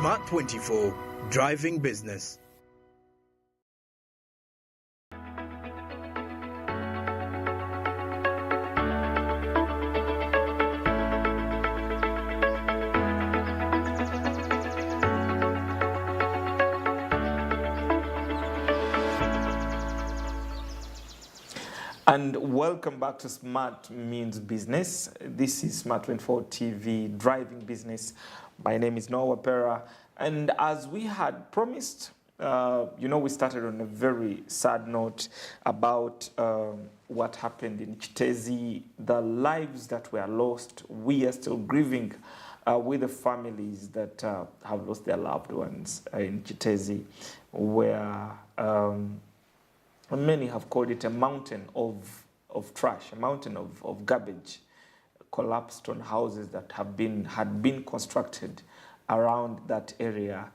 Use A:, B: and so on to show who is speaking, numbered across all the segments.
A: Smart 24, driving business.
B: And welcome back to Smart Means Business. This is Smart 24 TV, driving business. My name is Noah Wapera. And as we had promised, we started on a very sad note about what happened in Chitezi, the lives that were lost. We are still grieving with the families that have lost their loved ones in Chitezi, where many have called it a mountain of trash, a mountain of garbage, collapsed on houses that had been constructed around that area,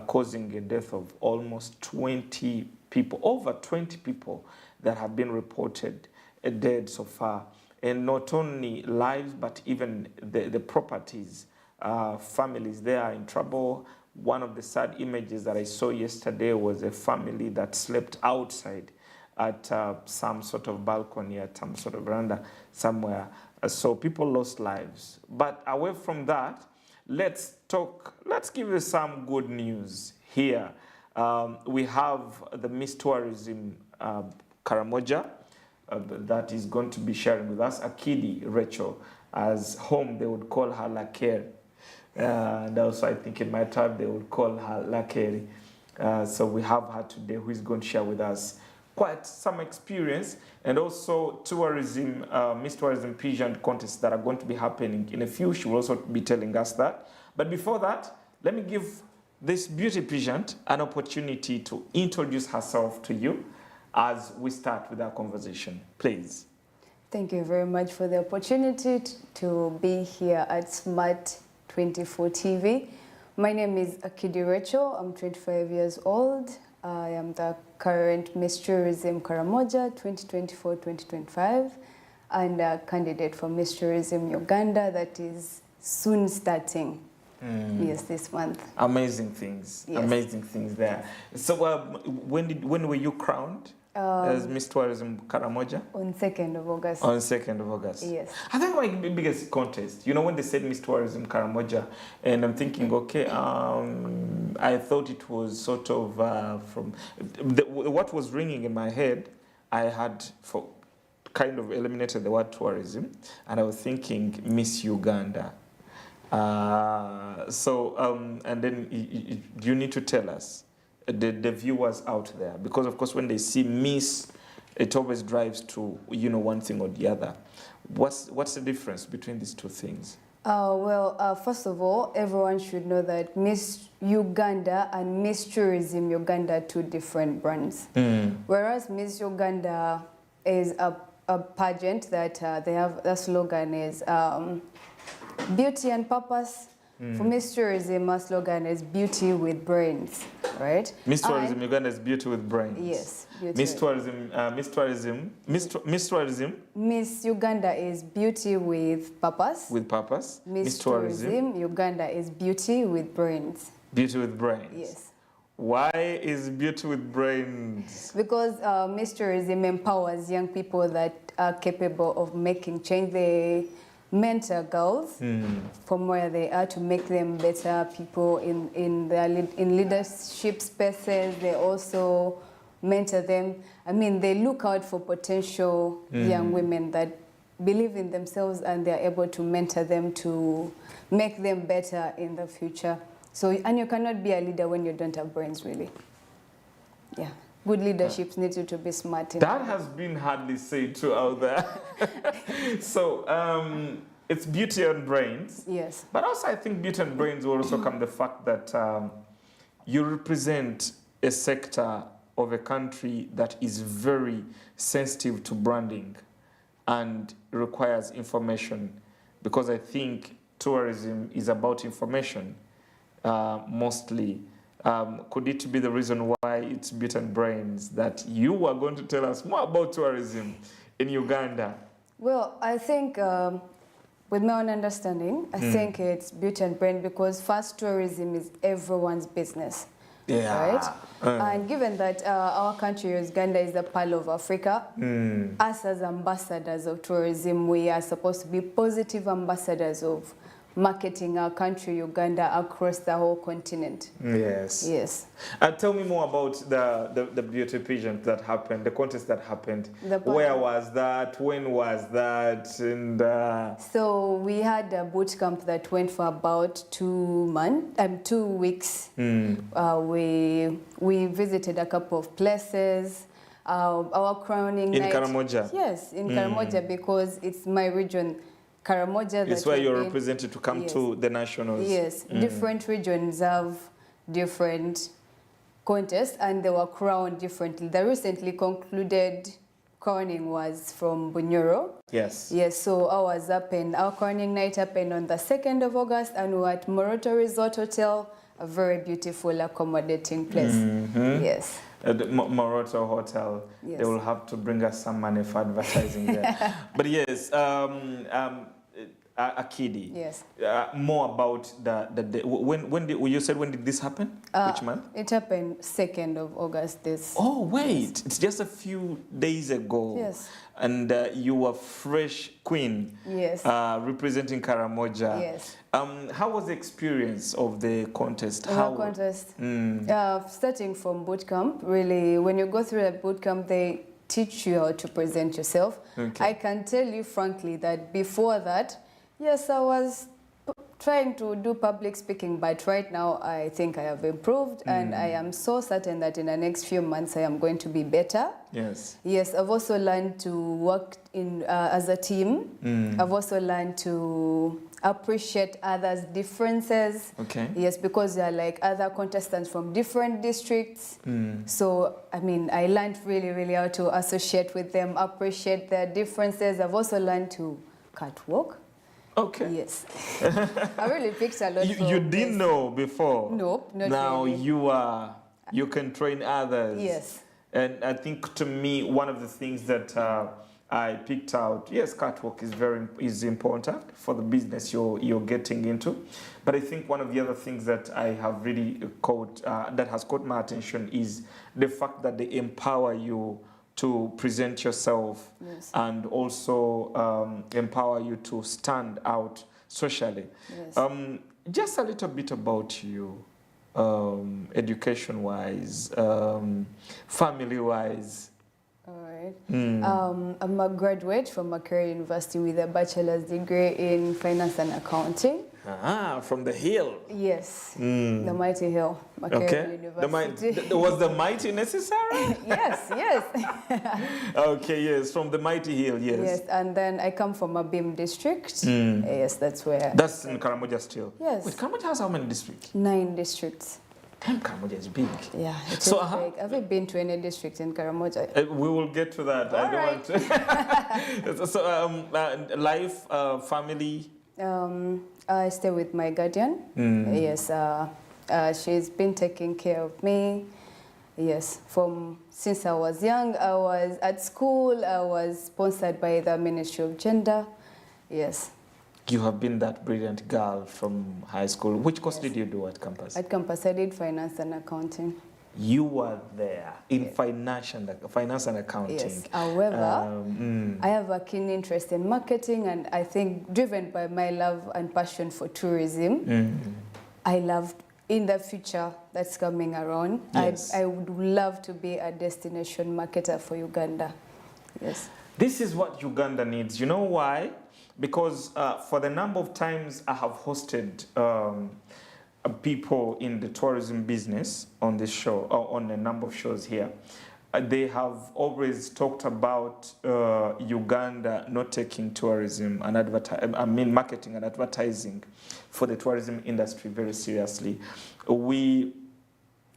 B: causing a death of almost 20 people, over 20 people that have been reported dead so far. And not only lives, but even the properties. Families there are in trouble. One of the sad images that I saw yesterday was a family that slept outside at some sort of balcony, at some sort of veranda somewhere. So people lost lives. But away from that, let's give you some good news here. We have the Miss Tourism Karamoja that is going to be sharing with us, Akidi Rachel, as home they would call her Lakeri. And also I think in my tribe they would call her Lakeri. So we have her today who is going to share with us quite some experience, and also tourism, Miss Tourism pageant contests that are going to be happening in a few. She will also be telling us that. But before that, let me give this beauty pageant an opportunity to introduce herself to you as we start with our conversation. Please.
C: Thank you very much for the opportunity to be here at Smart 24 TV. My name is Akidi Rachel. I'm 25 years old. I am the current Miss Tourism Karamoja 2024-2025 and a candidate for Miss Tourism Uganda that is soon starting. Yes, this month.
B: Amazing things. Yes. Amazing things there. So when were you crowned as Miss Tourism Karamoja?
C: On 2nd of August.
B: On 2nd of August.
C: Yes.
B: I think my biggest contest, when they said Miss Tourism Karamoja, and I'm thinking, okay, I thought it was sort of what was ringing in my head, I had kind of eliminated the word tourism, and I was thinking Miss Uganda. And then you need to tell us, the viewers out there, because of course when they see Miss, it always drives to one thing or the other. What's the difference between these two things?
C: First of all, everyone should know that Miss Uganda and Miss Tourism Uganda are two different brands. Whereas Miss Uganda is a pageant that they have, the slogan is beauty and purpose. For Miss Tourism, our slogan is beauty with brains, right?
B: Miss Tourism Uganda is beauty with brains.
C: Yes.
B: Miss
C: Uganda is beauty with purpose.
B: With purpose.
C: Miss Tourism Uganda is beauty with brains.
B: Beauty with brains.
C: Yes.
B: Why is beauty with brains?
C: Because Miss Tourism empowers young people that are capable of making change. They mentor girls from where they are to make them better people in leadership spaces. They also mentor them. I mean, they look out for potential young women that believe in themselves, and they're able to mentor them to make them better in the future. So, and you cannot be a leader when you don't have brains, really. Yeah. Good leadership needs you to be smart.
B: That has been hardly said too out there. So it's beauty and brains.
C: Yes.
B: But also I think beauty and brains will also come the fact that you represent a sector of a country that is very sensitive to branding and requires information, because I think tourism is about information mostly. Could it be the reason why it's beauty and brains that you are going to tell us more about tourism in Uganda?
C: Well, I think With my own understanding, I think it's beauty and brand because first tourism is everyone's business.
B: Yeah.
C: Right? And given that our country, Uganda, is the pearl of Africa, us as ambassadors of tourism, we are supposed to be positive ambassadors of marketing our country, Uganda, across the whole continent.
B: Yes.
C: Yes.
B: Tell me more about the beauty pageant that happened, the contest that happened.
C: The
B: Where was that? When was that? And
C: So we had a boot camp that went for about 2 weeks. We visited a couple of places. Our crowning
B: in
C: night.
B: Karamoja?
C: Yes, in Karamoja because it's my region. Karamoja.
B: It's where you're represented to come to the nationals.
C: Yes, different regions have different contests and they were crowned differently. The recently concluded crowning was from Bunyoro.
B: Yes.
C: Yes, so our crowning night happened on the 2nd of August and we were at Moroto Resort Hotel, a very beautiful, accommodating place. Yes.
B: The Moroto Hotel.
C: Yes.
B: They will have to bring us some money for advertising there. But yes, Akidi.
C: Yes.
B: More about the day. When did you said when did this happen? Which month?
C: It happened 2nd of August.
B: Oh wait, it's just a few days ago.
C: Yes.
B: And you were fresh queen.
C: Yes.
B: Representing Karamoja.
C: Yes.
B: How was the experience of the contest?
C: Starting from boot camp, really, when you go through a boot camp, they teach you how to present yourself.
B: Okay.
C: I can tell you frankly that before that, yes, I was trying to do public speaking, but right now I think I have improved and I am so certain that in the next few months I am going to be better.
B: Yes.
C: Yes, I've also learned to work as a team. I've also learned to appreciate others' differences.
B: Okay.
C: Yes, because they are like other contestants from different districts. So, I mean, I learned really, really how to associate with them, appreciate their differences. I've also learned to catwalk.
B: Okay.
C: Yes. I really picked a lot.
B: You didn't know before?
C: Nope, not
B: now
C: really.
B: you can train others.
C: Yes.
B: And I think to me, one of the things that I picked out, yes, catwalk is important for the business you're getting into. But I think one of the other things that I have really that has caught my attention is the fact that they empower you to present yourself.
C: Yes.
B: And also empower you to stand out socially.
C: Yes.
B: Just a little bit about you, education-wise, family-wise.
C: All right. I'm a graduate from Makerere University with a bachelor's degree in finance and accounting.
B: From the Hill.
C: Yes, the mighty Hill, Makerere University.
B: Was the mighty necessary?
C: Yes, yes.
B: Okay, yes, from the mighty Hill, yes.
C: Yes, and then I come from a BIM district. Yes, that's where.
B: That's in Karamoja still?
C: Yes.
B: Wait, Karamoja has how many districts?
C: 9 districts.
B: Damn, Karamoja is big.
C: Yeah, it is
B: So,
C: big. Have you been to any district in Karamoja?
B: We will get to that.
C: All
B: I don't want to. So, life, family.
C: I stay with my guardian. Yes, she's been taking care of me. Yes, since I was young, I was at school. I was sponsored by the Ministry of Gender. Yes.
B: You have been that brilliant girl from high school. Which course did you do at campus?
C: At campus, I did finance and accounting.
B: You were there in finance and accounting.
C: Yes. However, I have a keen interest in marketing, and I think driven by my love and passion for tourism, I love in the future that's coming around.
B: Yes.
C: I would love to be a destination marketer for Uganda. Yes.
B: This is what Uganda needs. You know why? Because for the number of times I have hosted people in the tourism business on this show, or on a number of shows here, they have always talked about Uganda not taking tourism and marketing and advertising for the tourism industry very seriously. We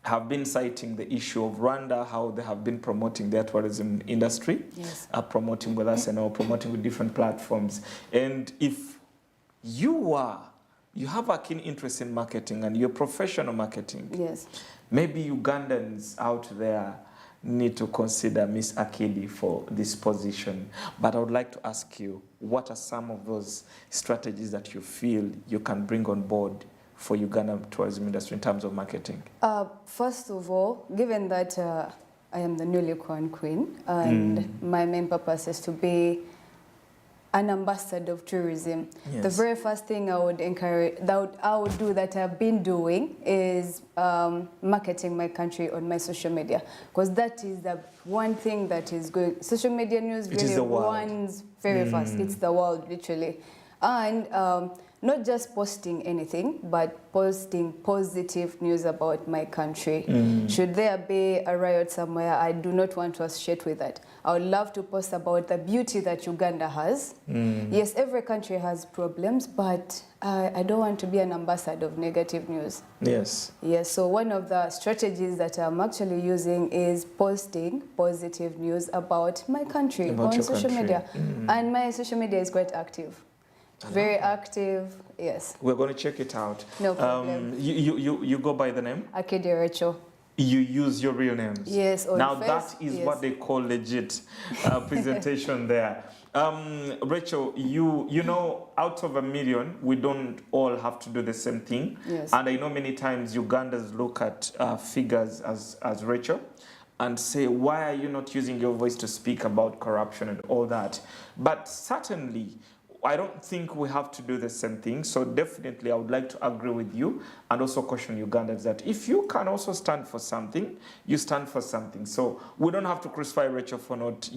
B: have been citing the issue of Rwanda, how they have been promoting their tourism industry,
C: Yes.
B: Promoting with us and promoting with different platforms. And if you have a keen interest in marketing and you're professional marketing,
C: Yes.
B: maybe Ugandans out there need to consider Miss Akidi for this position. But I would like to ask you, what are some of those strategies that you feel you can bring on board for Uganda tourism industry in terms of marketing?
C: First of all, given that I am the newly crowned queen, and my main purpose is to be an ambassador of tourism.
B: Yes.
C: The very first thing I would encourage, that I would do, that I've been doing, is marketing my country on my social media, because that is the one thing that is going. Social media news really runs very fast. It's the world, literally, and not just posting anything, but posting positive news about my country. Should there be a riot somewhere, I do not want to associate with that. I would love to post about the beauty that Uganda has. Yes, every country has problems, but I don't want to be an ambassador of negative news.
B: Yes.
C: Yes, so one of the strategies that I'm actually using is posting positive news about my country on social media. And my social media is quite active. Very active, yes.
B: We're going to check it out.
C: No problem.
B: You go by the name?
C: Akidi Rachel.
B: You use your real names?
C: Yes. On
B: now
C: face,
B: that is
C: yes.
B: what they call legit presentation there. Rachel, you know, out of 1 million, we don't all have to do the same thing.
C: Yes.
B: And I know many times Ugandans look at figures as Rachel and say, why are you not using your voice to speak about corruption and all that? But certainly, I don't think we have to do the same thing. So definitely I would like to agree with you and also caution Ugandans that if you can also stand for something, you stand for something. So we don't have to crucify Rachel for not,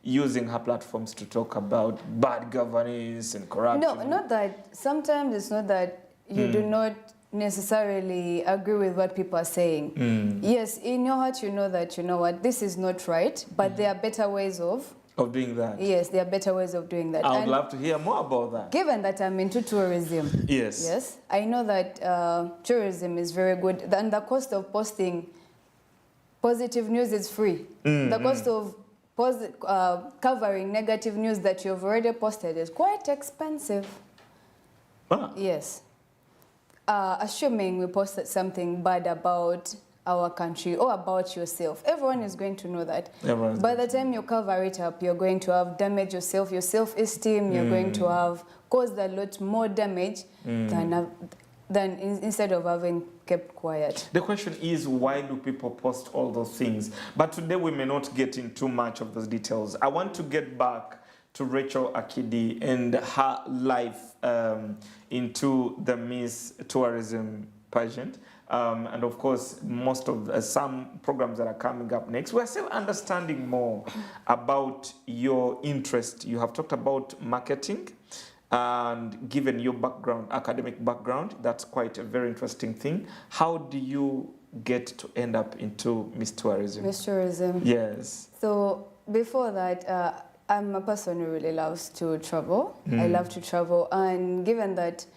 B: using her platforms to talk about bad governance and corruption.
C: No, not that. Sometimes it's not that you do not necessarily agree with what people are saying. Yes, in your heart you know that, you know what, this is not right, but there are better ways of
B: doing that.
C: Yes, there are better ways of doing that.
B: I would love to hear more about that.
C: Given that I'm into tourism, yes, I know that tourism is very good, and the cost of posting positive news is free. The cost of covering negative news that you've already posted is quite expensive. Yes. Assuming we posted something bad about our country or about yourself, everyone is going to know that. By the time you cover it up, you're going to have damaged yourself, your self-esteem, you're going to have caused a lot more damage than instead of having kept quiet.
B: The question is, why do people post all those things? But today we may not get into too much of those details. I want to get back to Rachel Akidi and her life into the Miss Tourism pageant. And of course, most of some programs that are coming up next. We're still understanding more about your interest. You have talked about marketing, and given your background, academic background, that's quite a very interesting thing. How do you get to end up into Miss Tourism?
C: Miss Tourism.
B: Yes.
C: So before that, I'm a person who really loves to travel. I love to travel, and given that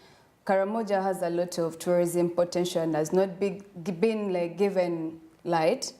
C: Karamoja has a lot of tourism potential and has not been like given light.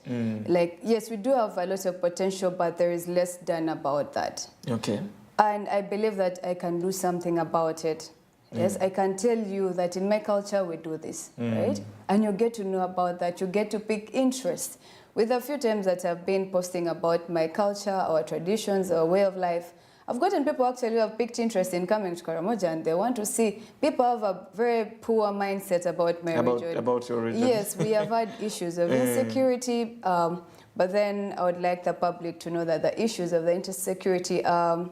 C: Like, yes, we do have a lot of potential, but there is less done about that.
B: Okay.
C: And I believe that I can do something about it. Yes, I can tell you that in my culture we do this, right? And you get to know about that. You get to pick interest. With a few times that I've been posting about my culture, our traditions, our way of life, I've gotten people actually who have picked interest in coming to Karamoja, and they want to see. People have a very poor mindset about my region.
B: About your region.
C: Yes, we have had issues of insecurity, but then I would like the public to know that the issues of the insecurity are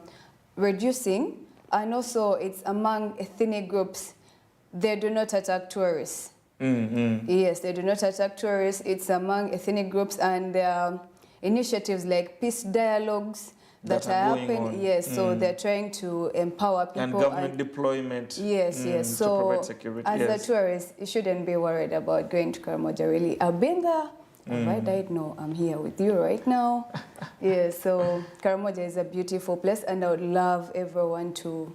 C: reducing, and also it's among ethnic groups. They do not attack tourists. Yes, they do not attack tourists. It's among ethnic groups, and there are initiatives like peace dialogues that are happening. Yes, so they're trying to empower people.
B: And government deployment.
C: Yes, yes. So
B: to provide security.
C: As a tourist, you shouldn't be worried about going to Karamoja, really. I've been there. Have I died? No, I'm here with you right now. Yes, so Karamoja is a beautiful place, and I would love everyone to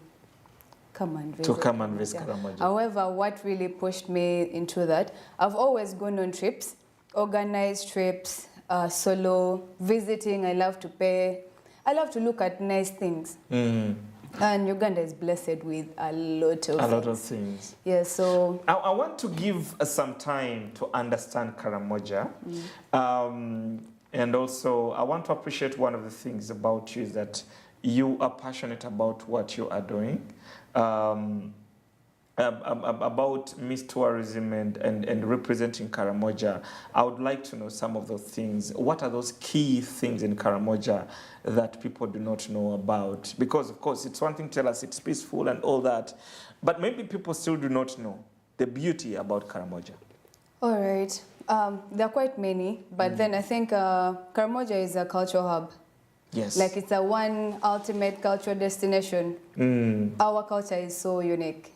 C: come and visit.
B: Karamoja.
C: However, what really pushed me into that, I've always gone on trips, organized trips, solo, visiting. I love to pay. I love to look at nice things. And Uganda is blessed with a lot of things. Yes, so
B: I want to give some time to understand Karamoja. And also, I want to appreciate one of the things about you is that you are passionate about what you are doing. About Miss Tourism and representing Karamoja, I would like to know some of those things. What are those key things in Karamoja that people do not know about? Because, of course, it's one thing to tell us it's peaceful and all that, but maybe people still do not know the beauty about Karamoja.
C: All right. There are quite many, but then I think Karamoja is a cultural hub.
B: Yes.
C: Like it's a one ultimate cultural destination. Our culture is so unique.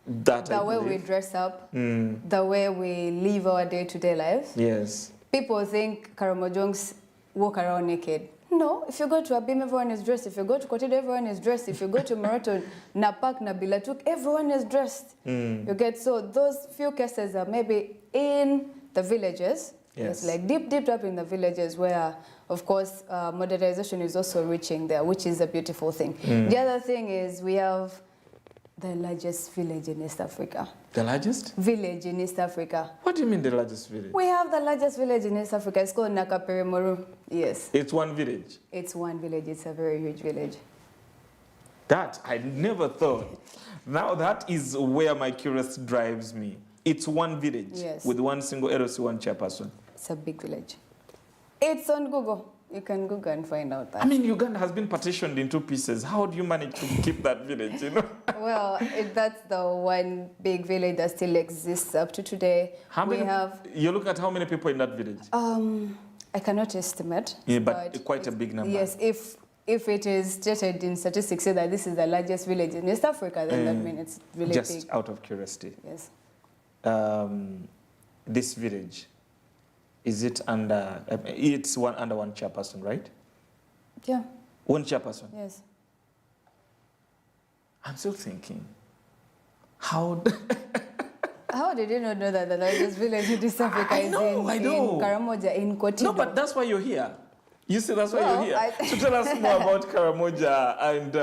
B: That
C: The
B: I
C: way we
B: believe.
C: dress up, the way we live our day-to-day life.
B: Yes.
C: People think Karamojongs walk around naked. No, if you go to Abim, everyone is dressed. If you go to Kotido, everyone is dressed. If you go to Moroto, Napak, Nabilatuk, everyone is dressed. You get, so those few cases are maybe in the villages.
B: Yes.
C: It's like deep up in the villages where, of course, modernization is also reaching there, which is a beautiful thing. The other thing is we have the largest village in East Africa.
B: The largest?
C: Village in East Africa.
B: What do you mean the largest village?
C: We have the largest village in East Africa. It's called Nakaperemoru. Yes.
B: It's one village.
C: It's one village. It's a very huge village.
B: That I never thought. Now that is where my curiosity drives me. It's one village
C: Yes.
B: with one single LOC1 chairperson.
C: It's a big village. It's on Google. You can Google and find out that.
B: I mean, Uganda has been partitioned in two pieces. How do you manage to keep that village, you know?
C: Well, that's the one big village that still exists up to today.
B: How
C: we
B: many,
C: have,
B: you look at how many people in that village?
C: I cannot estimate.
B: Yeah, but quite a big number.
C: Yes, if it is stated in statistics say that this is the largest village in East Africa, then that means it's really
B: Just
C: big.
B: out of curiosity.
C: Yes.
B: This village, is it under, it's under one chairperson, right?
C: Yeah,
B: One chairperson.
C: yes.
B: I'm still thinking, how?
C: How did you not know that the largest village in East Africa is
B: know,
C: in,
B: I know.
C: in Karamoja, in Kotido?
B: No, but that's why you're here. You see, that's why
C: Well,
B: you're here. So tell us more about Karamoja, and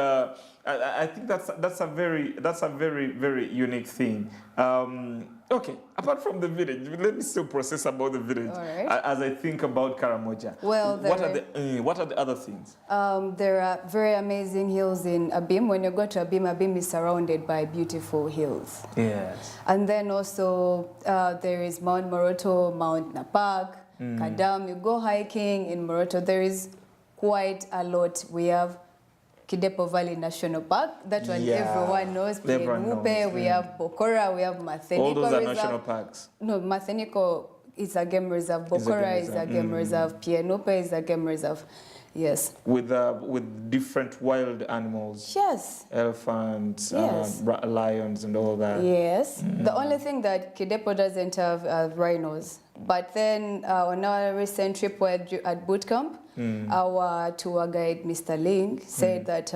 B: I think that's a very unique thing. Okay, apart from the village, let me still process about the village
C: All right.
B: as I think about Karamoja.
C: Well,
B: what are the other things?
C: There are very amazing hills in Abim. When you go to Abim, Abim is surrounded by beautiful hills.
B: Yes.
C: And then also there is Mount Moroto, Mount Napak, Kadam. You go hiking in Moroto, there is quite a lot. We have Kidepo Valley National Park. That one everyone knows.
B: Everyone knows.
C: We have Bokora, we have Matheniko
B: All those are
C: Reserve.
B: national parks.
C: No, Matheniko is a game reserve. Bokora is a game reserve. Pienupe is a game reserve. Yes.
B: With different wild animals.
C: Yes.
B: Elephants,
C: Yes.
B: lions, and all that.
C: Yes. The only thing that Kidepo doesn't have are rhinos. But then on our recent trip at boot camp, our tour guide, Mr. Ling, said that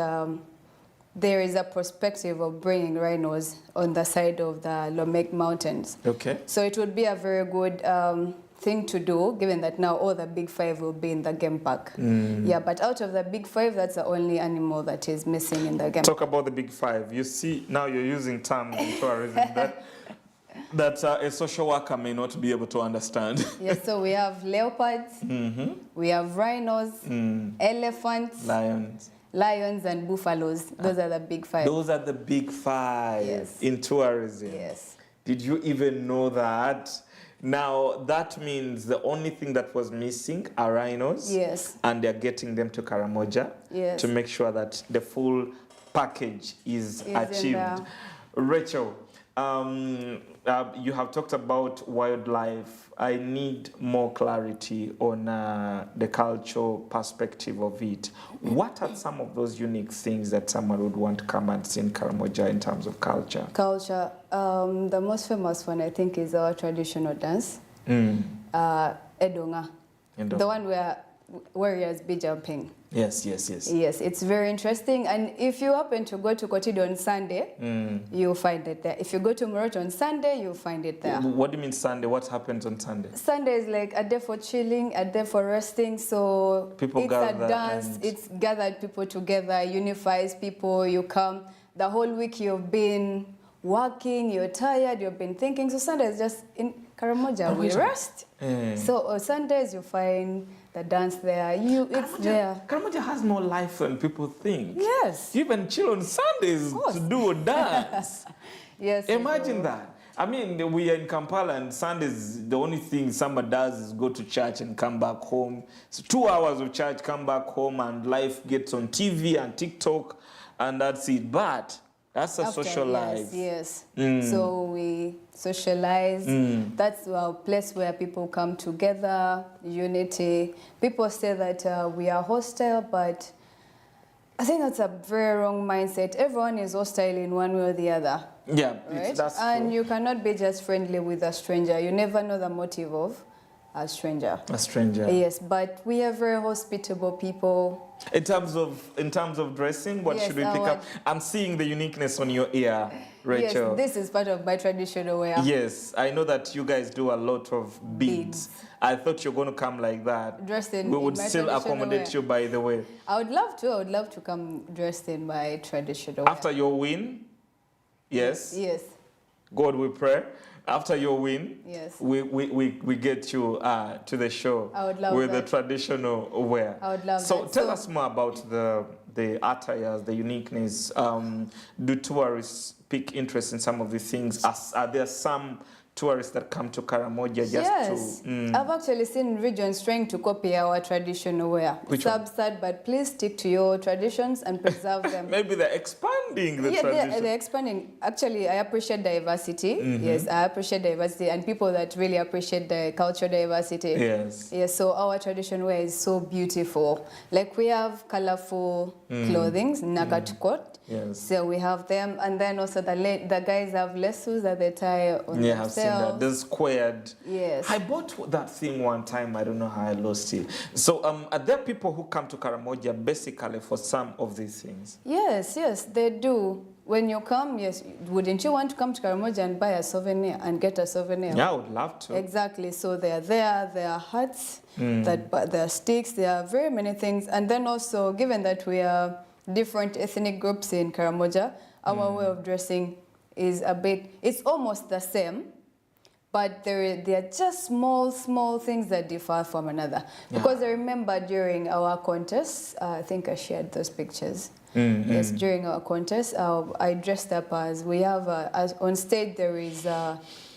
C: there is a perspective of bringing rhinos on the side of the Lomek Mountains.
B: Okay.
C: So it would be a very good thing to do, given that now all the big five will be in the game park. Yeah, but out of the big five, that's the only animal that is missing in the game.
B: Talk about the big five. You see, now you're using terms in tourism that a social worker may not be able to understand.
C: Yes, so we have leopards, we have rhinos, elephants, lions, and buffaloes. Those are the big five.
B: Those are the big five
C: Yes.
B: in tourism.
C: Yes.
B: Did you even know that? Now, that means the only thing that was missing are rhinos.
C: Yes.
B: And they're getting them to Karamoja
C: Yes.
B: to make sure that the full package is
C: in
B: achieved.
C: there.
B: Rachel, you have talked about wildlife. I need more clarity on the cultural perspective of it. What are some of those unique things that someone would want to come and see in Karamoja in terms of culture?
C: Culture. The most famous one, I think, is our traditional dance, Edonga. The one where warriors be jumping.
B: Yes.
C: Yes, it's very interesting. And if you happen to go to Kotido on Sunday, you'll find it there. If you go to Moroto on Sunday, you'll find it there.
B: What do you mean Sunday? What happens on Sunday?
C: Sunday is like a day for chilling, a day for resting. So
B: People
C: it's
B: gather
C: a dance.
B: and-
C: It's gathered people together, unifies people. You come. The whole week you've been working, you're tired, you've been thinking. So Sundays just in Karamoja, we rest. So on Sundays you find the dance there. It's there.
B: Karamoja has more life than people think.
C: Yes.
B: You even chill on Sundays to do a dance.
C: Yes.
B: Imagine that. I mean, we are in Kampala and Sundays, the only thing summer does is go to church and come back home. So 2 hours of church, come back home, and life gets on TV and TikTok, and that's it. But that's a social life.
C: Yes. So we socialize. That's a place where people come together, unity. People say that we are hostile, but I think that's a very wrong mindset. Everyone is hostile in one way or the other.
B: Yeah,
C: right?
B: that's
C: and
B: true.
C: you cannot be just friendly with a stranger. You never know the motive of a stranger.
B: A stranger.
C: Yes, but we are very hospitable people.
B: In terms of dressing, what
C: Yes,
B: should we pick up? I'm seeing the uniqueness on your ear, Rachel.
C: Yes, this is part of my traditional wear.
B: Yes, I know that you guys do a lot of beads. I thought you're going to come like that.
C: Dressed in
B: We would
C: my
B: still
C: traditional
B: accommodate
C: wear.
B: you, by the way.
C: I would love to. I would love to come dressed in my traditional wear.
B: After your win, yes,
C: Yes.
B: God we pray. After your win,
C: Yes.
B: we get you to the show
C: I would love
B: with
C: that.
B: the traditional wear.
C: I would love
B: so
C: that.
B: tell
C: So-
B: us more about the attires, the uniqueness. Do tourists pick interest in some of these things? Are there some tourists that come to Karamoja just
C: Yes.
B: to...
C: I've actually seen regions trying to copy our traditional wear.
B: Which one?
C: Sad, but please stick to your traditions and preserve them.
B: Maybe they're expanding the
C: Yeah,
B: tradition.
C: they're expanding. Actually, I appreciate diversity. Yes, I appreciate diversity and people that really appreciate the cultural diversity.
B: Yes.
C: Yes, so our traditional wear is so beautiful. Like we have colorful clothing, nakatukot.
B: Yes.
C: So we have them, and then also the guys have lassos that they tie on
B: Yeah, I've seen that.
C: themselves.
B: The squared.
C: Yes.
B: I bought that thing one time. I don't know how I lost it. So are there people who come to Karamoja basically for some of these things?
C: Yes, they do. When you come, yes, wouldn't you want to come to Karamoja and buy a souvenir and get a souvenir?
B: Yeah, I would love to.
C: Exactly. So they are there. There are hats, there are sticks. There are very many things. And then also, given that we are different ethnic groups in Karamoja, our way of dressing is it's almost the same, but there are just small things that differ from another. Because I remember during our contest, I think I shared those pictures. Yes, during our contest, I dressed up as, we have, on stage there is,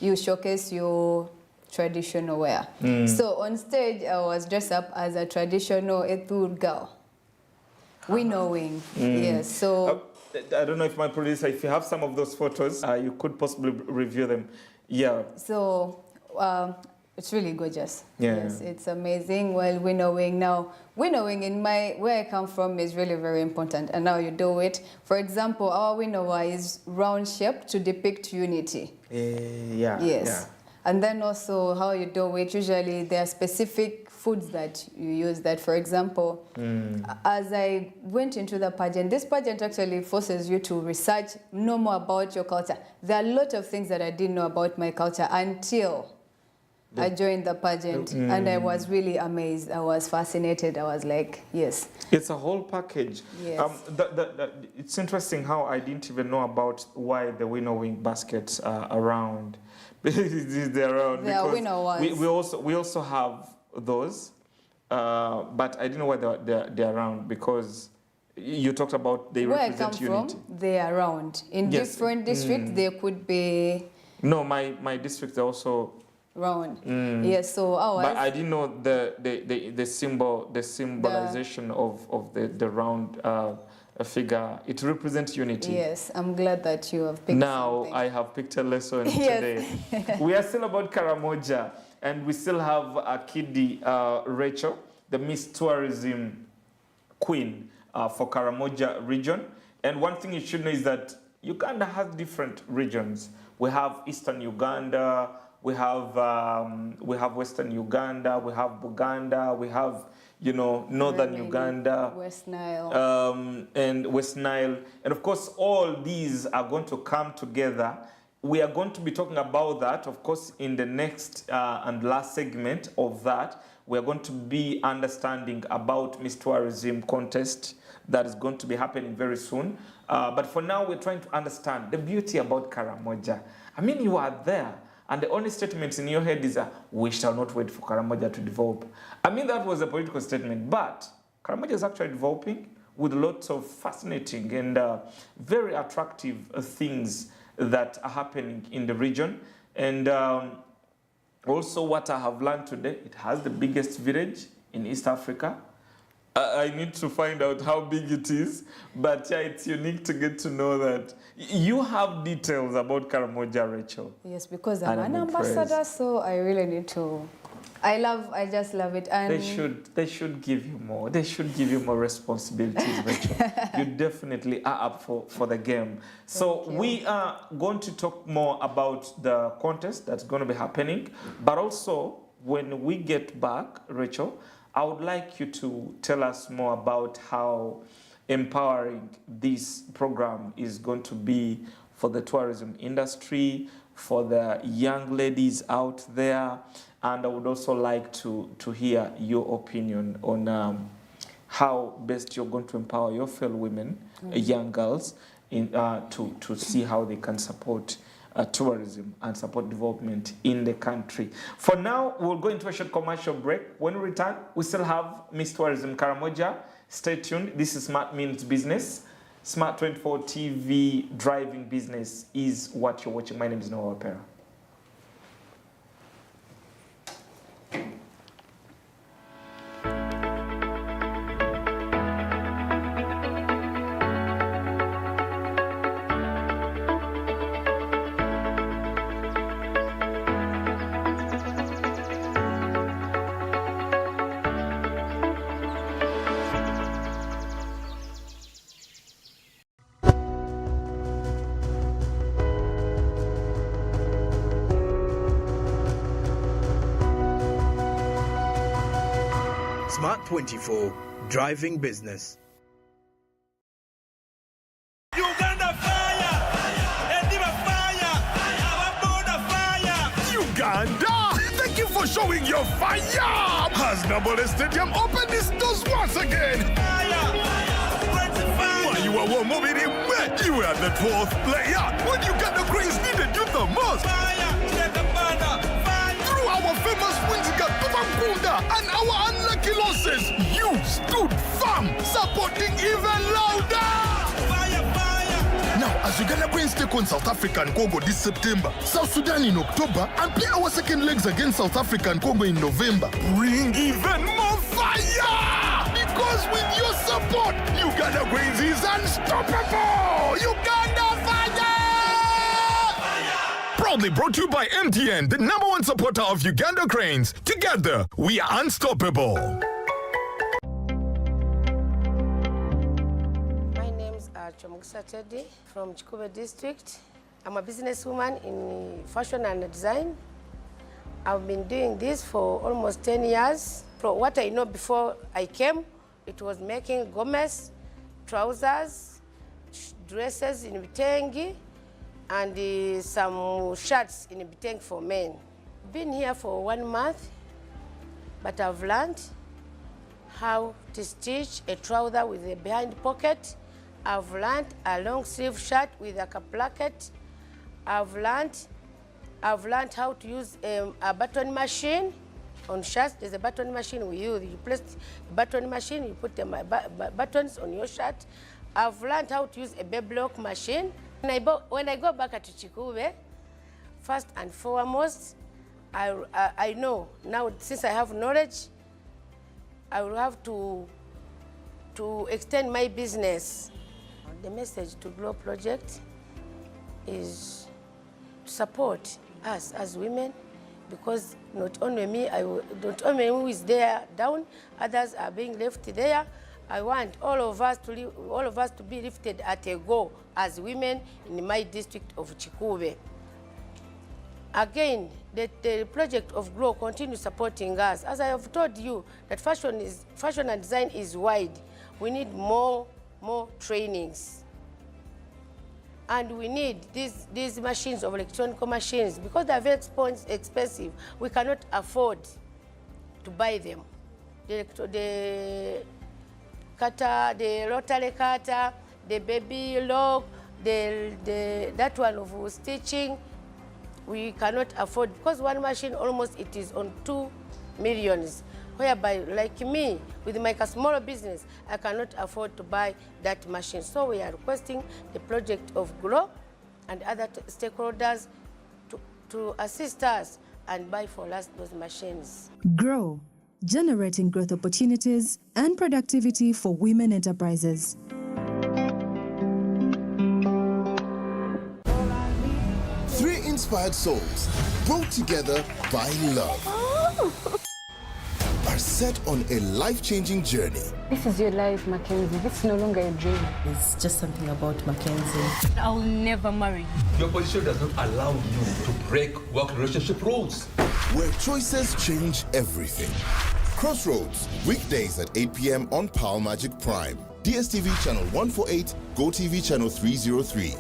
C: you showcase your traditional wear. So on stage, I was dressed up as a traditional Ethur girl. Winnowing, yes. So
B: I don't know if my producer, if you have some of those photos, you could possibly review them. Yeah.
C: So it's really gorgeous.
B: Yeah.
C: Yes, it's amazing. Well, winnowing now, winnowing in where I come from is really very important, and now you do it. For example, our winnower is round shaped to depict unity.
B: Yeah.
C: Yes.
B: Yeah.
C: And then also how you do it, usually there are specific foods that you use that, for example, as I went into the pageant, this pageant actually forces you to research, know more about your culture. There are a lot of things that I didn't know about my culture until I joined the pageant, and I was really amazed. I was fascinated. I was like, yes.
B: It's a whole package.
C: Yes.
B: It's interesting how I didn't even know about why the winnowing baskets are around. They're around
C: They are
B: because
C: winnowers.
B: we also have those, but I didn't know why they're around because you talked about they
C: Where I
B: represent
C: come
B: unity.
C: from, they are around. In
B: Yes.
C: different districts, they could be
B: No, my district also.
C: round. Yes, so ours.
B: But I didn't know the symbolization of the round figure. It represents unity.
C: Yes, I'm glad that you have picked
B: Now
C: something.
B: I have picked a lesson
C: Yes.
B: today. We are still about Karamoja, and we still have a kiddie, Rachel, the Miss Tourism Queen for Karamoja region. And one thing you should know is that Uganda has different regions. We have Eastern Uganda, we have Western Uganda, we have Buganda, we have Northern
C: Remaining
B: Uganda,
C: West Nile.
B: and West Nile. And of course, all these are going to come together we are going to be talking about that, of course, in the next and last segment of that. We are going to be understanding about Miss Tourism contest that is going to be happening very soon. But for now, we're trying to understand the beauty about Karamoja. I mean, you are there, and the only statement in your head is, we shall not wait for Karamoja to develop. I mean, that was a political statement, but Karamoja is actually developing with lots of fascinating and very attractive things that are happening in the region. And also what I have learned today, it has the biggest village in East Africa. I need to find out how big it is, but yeah, it's unique to get to know that. You have details about Karamoja, Rachel.
C: Yes, because I'm an ambassador, so I really need to. I just love it. And
B: they should give you more. They should give you more responsibilities, Rachel. You definitely are up for the game. So we are going to talk more about the contest that's going to be happening, but also when we get back, Rachel, I would like you to tell us more about how empowering this program is going to be for the tourism industry, for the young ladies out there. And I would also like to hear your opinion on how best you're going to empower your fellow women, young girls, to see how they can support tourism and support development in the country. For now, we'll go into a short commercial break. When we return, we still have Miss Tourism Karamoja. Stay tuned. This is Smart Means Business. Smart 24 TV driving business is what you're watching. My name is Noah Opera.
A: Smart 24, driving business.
D: Uganda fire! Endiva fire! Our border fire!
E: Uganda! Thank you for showing your fire! Has Nambole Stadium opened its doors once again?
D: Fire!
E: While you were moving in wet, you were the 12th player when Uganda Cranes needed you the most.
D: Fire! Fire!
E: Through our famous wins against Bubangunda and our unlucky losses, you stood firm, supporting even louder!
D: Fire! Fire!
E: Now, as Uganda Cranes take on South Africa and Congo this September, South Sudan in October, and play our second legs against South Africa and Congo in November, bring even more fire! Because with your support, Uganda Cranes is unstoppable! Uganda Fire! Proudly brought to you by MTN, the #1 supporter of Uganda Cranes. Together, we are unstoppable.
F: My name is Chomugisa Teddy from Chikube District. I'm a businesswoman in fashion and design. I've been doing this for almost 10 years. From what I know before I came, it was making gomez, trousers, dresses in Bitengi, and some shirts in Bitengi for men. Been here for 1 month, but I've learned how to stitch a trouser with a behind pocket. I've learned a long sleeve shirt with a cap placket. I've learned how to use a button machine on shirts. There's a button machine we use. You place the button machine, you put the buttons on your shirt. I've learned how to use a baby lock machine. When I go back to Chikube, first and foremost, I know now, since I have knowledge, I will have to extend my business. The message to Grow Project is to support us as women, because not only me, not only who is there down, others are being left there. I want all of us to be lifted at a goal as women in my district of Chikube. Again, the project of Grow continues supporting us. As I have told you, that fashion and design is wide. We need more trainings. And we need these machines of electronic machines because they're very expensive. We cannot afford to buy them. The cutter, the rotary cutter, the baby log, that one of stitching, we cannot afford because one machine almost it is on 2 million. Whereby, like me, with my small business, I cannot afford to buy that machine. So we are requesting the project of GROW and other stakeholders to assist us and buy for us those machines.
G: GROW, generating growth opportunities and productivity for women enterprises.
E: Three inspired souls brought together by love are set on a life-changing journey.
H: This is your life, Mackenzie. This is no longer a dream.
I: It's just something about Mackenzie.
H: I'll never marry you.
J: Your position does not allow you to break work relationship rules.
E: Where choices change everything. Crossroads, weekdays at 8 p.m. on Power Magic Prime. DSTV channel 148, GoTV channel 303.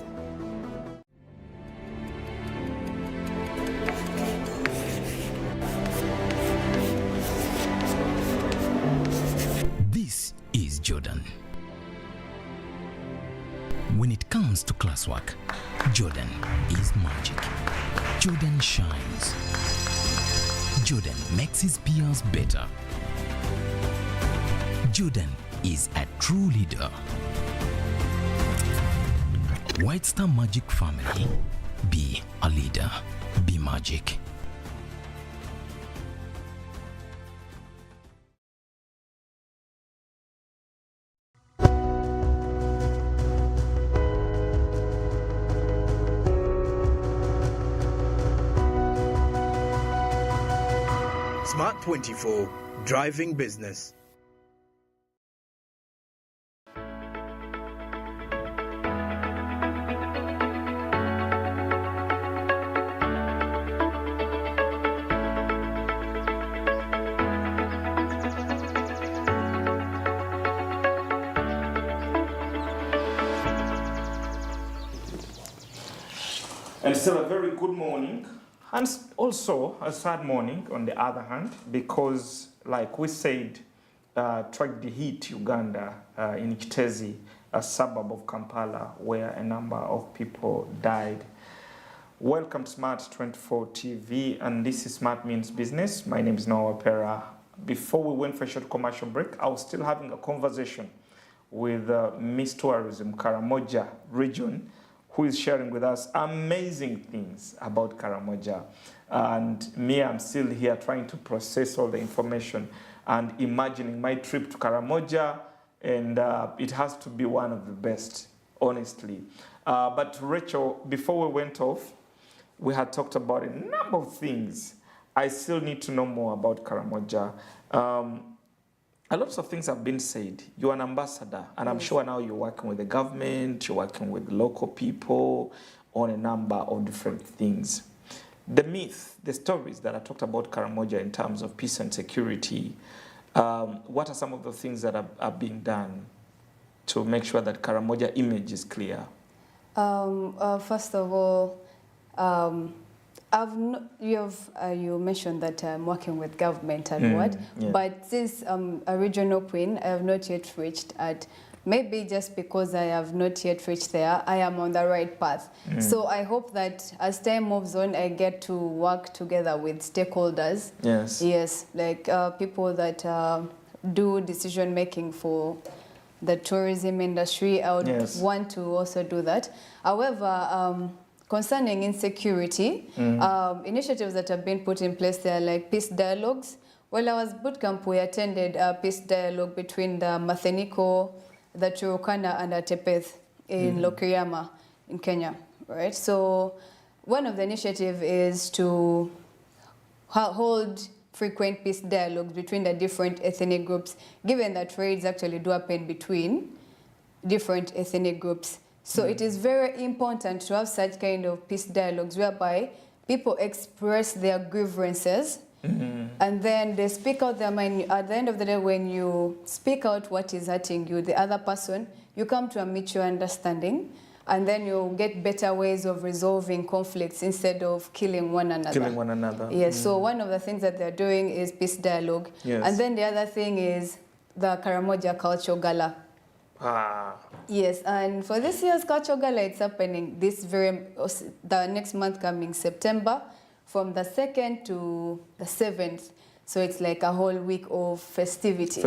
K: This is Jordan. When it comes to classwork, Jordan is magic. Jordan shines. Jordan makes his peers better. Jordan is a true leader. White Star Magic family. Be a leader. Be magic.
A: Smart 24, driving business.
B: And still a very good morning, and also a sad morning on the other hand, because like we said, tragedy hit Uganda in Kitezi, a suburb of Kampala, where a number of people died. Welcome to Smart 24 TV, and this is Smart Means Business. My name is Noah Pera. Before we went for a short commercial break, I was still having a conversation with Miss Tourism Karamoja region, who is sharing with us amazing things about Karamoja. And me, I'm still here trying to process all the information and imagining my trip to Karamoja, and it has to be one of the best, honestly. But Rachel, before we went off, we had talked about a number of things. I still need to know more about Karamoja. A lot of things have been said. You're an ambassador, and I'm sure now you're working with the government, you're working with local people on a number of different things. The myth, the stories that I talked about Karamoja in terms of peace and security, what are some of the things that are being done to make sure that Karamoja image is clear?
C: First of all, you mentioned that I'm working with government and
B: yeah.
C: but since I'm a regional queen, I have not yet reached at, maybe just because I have not yet reached there, I am on the right path. So I hope that as time moves on, I get to work together with stakeholders.
B: Yes.
C: Yes, like people that do decision making for the tourism industry. I would want to also do that. However, concerning insecurity, initiatives that have been put in place there, like peace dialogues. While I was bootcamp, we attended a peace dialogue between the Matheniko, the Turukana, and the Tepeth in Lokiriama in Kenya, right? So one of the initiatives is to hold frequent peace dialogues between the different ethnic groups, given that raids actually do happen between different ethnic groups. So it is very important to have such kind of peace dialogues whereby people express their grievances and then they speak out their mind. At the end of the day, when you speak out what is hurting you, the other person, you come to a mutual understanding and then you'll get better ways of resolving conflicts instead of killing one another.
B: Killing one another.
C: Yes, so one of the things that they're doing is peace dialogue.
B: Yes.
C: And then the other thing is the Karamoja Culture Gala. Yes, and for this year's Culture Gala, it's happening the next month coming September, from the 2nd to the 7th. So it's like a whole week of festivity.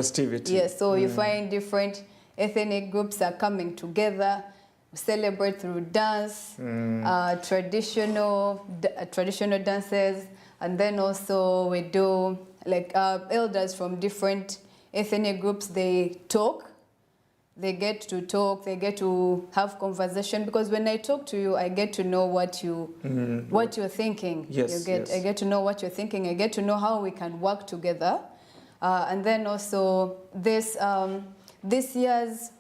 C: Yes, so you find different ethnic groups are coming together, celebrate through dance, traditional dances, and then also we do like elders from different ethnic groups, they talk. They get to talk, they get to have conversation, because when I talk to you, I get to know what you're thinking.
B: Yes,
C: I get to know what you're thinking. I get to know how we can work together. And then also this year's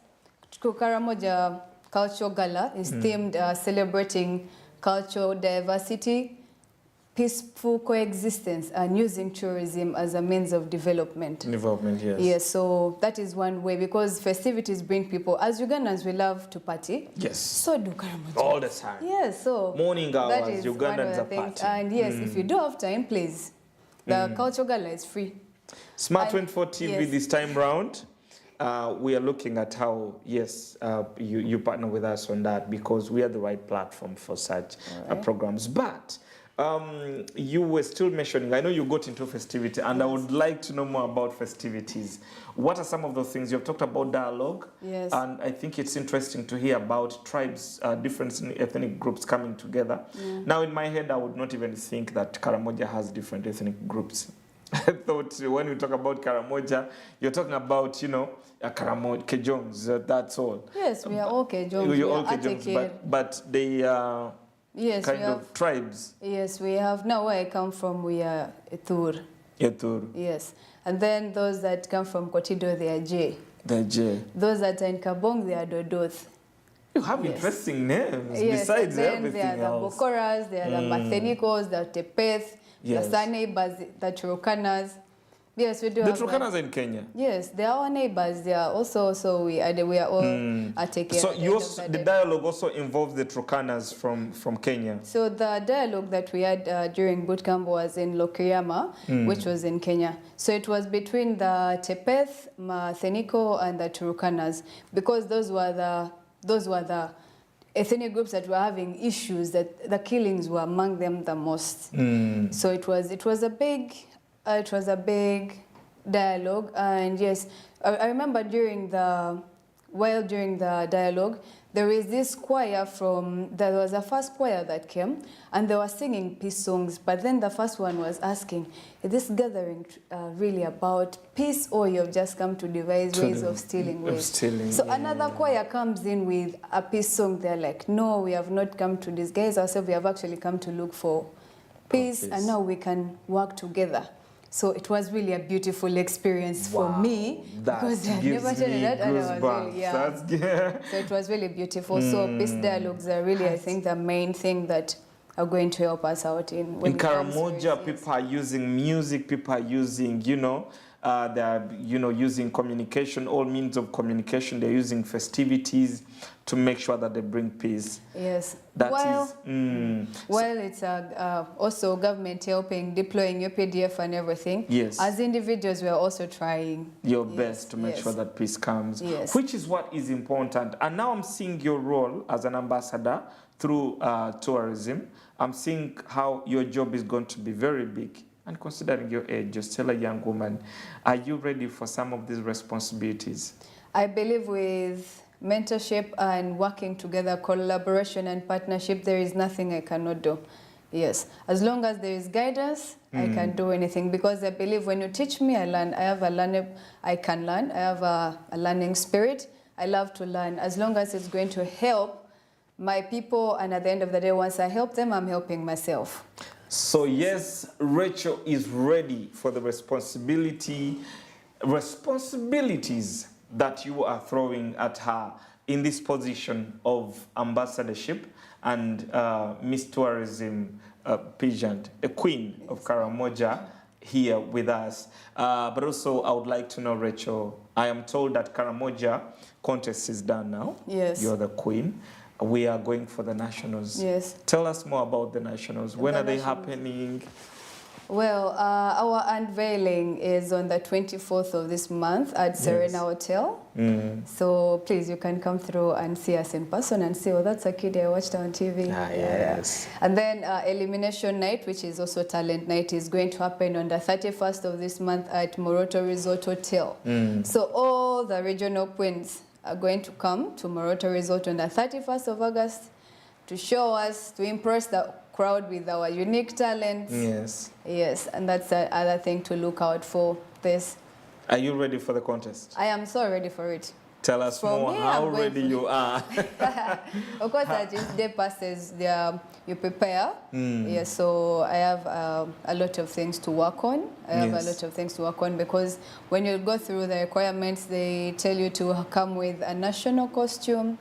C: Karamoja Cultural Gala is themed celebrating cultural diversity, peaceful coexistence, and using tourism as a means of development.
B: Yes.
C: Yes, so that is one way, because festivities bring people. As Ugandans, we love to party.
B: Yes.
C: So do Karamoja.
B: All the time.
C: Yes, so
B: morning hours,
C: that is
B: Ugandans are
C: things.
B: partying.
C: And yes, if you do have time, please. The Cultural Gala is free.
B: Smart 24 TV
C: yes.
B: this time round. We are looking at how, you partner with us on that, because we are the right platform for such programs. But you were still mentioning, I know you got into festivity, and I would like to know more about festivities. What are some of those things? You've talked about dialogue, and I think it's interesting to hear about tribes, different ethnic groups coming together. Now, in my head, I would not even think that Karamoja has different ethnic groups. I thought when you talk about Karamoja, you're talking about, Karamoja, Kejongs, that's all.
C: Yes, we are all Kejongs.
B: You're all Kejongs, but they are kind of tribes.
C: Yes, we have. Now, where I come from, we are Etur.
B: Etur.
C: Yes. And then those that come from Kotido, they are J.
B: The J.
C: Those that are in Kabong, they are Dodoth.
B: You have interesting names besides everything
C: else. There are the Bokoras, there are the Mathenikos, the Tepeth, the Sa neighbors, the Turukanas. Yes, we do.
B: The Turukanas are in Kenya.
C: Yes, they are our neighbors. They are also, so we are all taking.
B: So the dialogue also involves the Turukanas from Kenya.
C: So the dialogue that we had during bootcamp was in Lokriama, which was in Kenya. So it was between the Tepeth, Matheniko, and the Turukanas, because those were the ethnic groups that were having issues, that the killings were among them the most. So it was a big dialogue. And yes, I remember during the dialogue, there is this choir there was a first choir that came, and they were singing peace songs, but then the first one was asking, is this gathering really about peace, or you've just come to devise ways of stealing ways? So another choir comes in with a peace song. They're like, no, we have not come to disguise ourselves, we have actually come to look for peace, and now we can work together. So it was really a beautiful experience for me, because I never done that, and I was really, so it was really beautiful. So peace dialogues are really, I think, the main thing that are going to help us out in
B: Karamoja. People are using music, people are using, they're using communication, all means of communication. They're using festivities to make sure that they bring peace.
C: Yes.
B: Well,
C: it's also government helping, deploying UPDF and everything.
B: Yes.
C: As individuals, we are also trying
B: your best to make sure that peace comes, which is what is important. And now I'm seeing your role as an ambassador through tourism. I'm seeing how your job is going to be very big. And considering your age, you're still a young woman, are you ready for some of these responsibilities?
C: I believe with mentorship and working together, collaboration and partnership, there is nothing I cannot do. Yes, as long as there is guidance, I can do anything, because I believe when you teach me, I learn. I can learn. I have a learning spirit. I love to learn, as long as it's going to help my people, and at the end of the day, once I help them, I'm helping myself.
B: So yes, Rachel is ready for the responsibilities that you are throwing at her in this position of ambassadorship and Miss Tourism pageant, a queen of Karamoja here with us. But also, I would like to know, Rachel, I am told that Karamoja contest is done now.
C: Yes.
B: You're the queen. we are going for the nationals.
C: Yes.
B: Tell us more about the nationals. When
C: The
B: are they
C: nationals.
B: happening?
C: Well, our unveiling is on the 24th of this month at Serena Hotel. So please, you can come through and see us in person and say, oh, that's a kid I watched on TV.
B: Yes.
C: And then Elimination Night, which is also Talent Night, is going to happen on the 31st of this month at Moroto Resort Hotel. So all the regional queens are going to come to Moroto Resort on the 31st of August to show us, to impress the crowd with our unique talents.
B: Yes.
C: Yes, and that's the other thing to look out for this.
B: Are you ready for the contest?
C: I am so ready for it.
B: Tell us
C: For
B: more
C: me,
B: how
C: I'm going
B: ready
C: for-
B: you are.
C: Of course, as each day passes, you prepare. Yes, so I have a lot of things to work on. I have a lot of things to work on because when you go through the requirements, they tell you to come with a national costume.